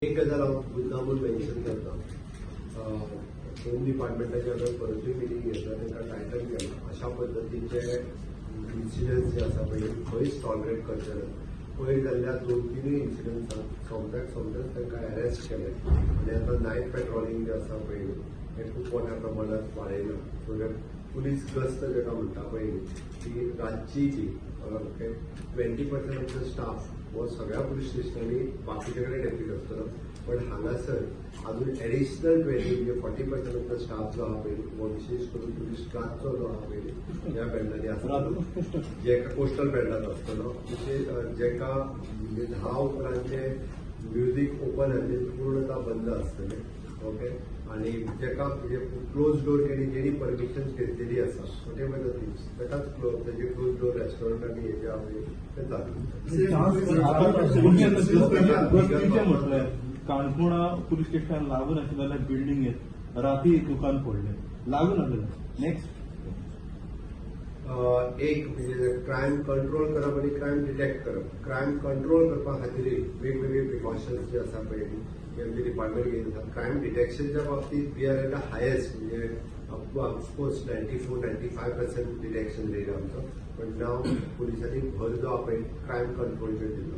एक गजाल हांव मुद्दामून मेन्शन करता. होम डिपार्टमेंटाची आमी परतूय मिटींग घेतला तांकां टायटल केला अशा पद्दतीचे इन्सिडंट्स जे आसा पळय खंयच टॉलरेट करचे ना. पयर जाल्ल्या 2-3 इन्सिडंट्सांत सोमतेच तांकां अरेस्ट केले आनी आतां नायट पेट्रोलिंग जे आसा पळय हें खूब मोठ्या प्रमाणांत वाडयलां. सो पुलीस गस्त जेका म्हणटा पळय ती रातची ती 20% ऑफ द स्टाफ हो सगळ्या पुलीस स्टेशनांनी बाकीचे कडेन डेप्यूट आसतलो, पण हांगासर अजून एडिशनल 20 म्हणजे 40% ऑफ द स्टाफ जो आहा पळय हो विशेष करून पुलीस स्टाफचो जो आहा पळय ह्या बँडांनी आसतलो, जेका कोस्टल बँडात आसतलो, जेका म्हणजे 10 उपरांतचे म्युझीक ओपन आसले पूर्णता बंद आसतले. ओके, आणि जेका म्हणजे क्लोज डोर जेणी परमिशन घेतलेली आसा मोठे पद्दतीन तेकाच ताजे क्लोज डोर रेस्टॉरंट आनी हे जे आहा पळय ते म्हटलं काणकोणा पोलीस स्टेशन लागून आशिल्ल्या बिल्डिंगेत राती दुकान फोडले लागून आसलेले. नेक्स्ट एक म्हणजे क्रायम कंट्रोल करप आणि क्रायम डिटेक्ट करप. क्रायम कंट्रोल करपा खातीर वेगवेगळे प्रिकॉशन्स जे आसा पळय आमचे डिपार्टमेंट घेत आसा. क्रायम डिटेक्शनच्या बाबतीत we are at the highest, म्हणजे ऑफकोर्स 94-95% डिटेक्शन रेट आमचो, पण नाव पुलिसांनी भर जो आहा पळय क्रायम कंट्रोलचेर दिलो.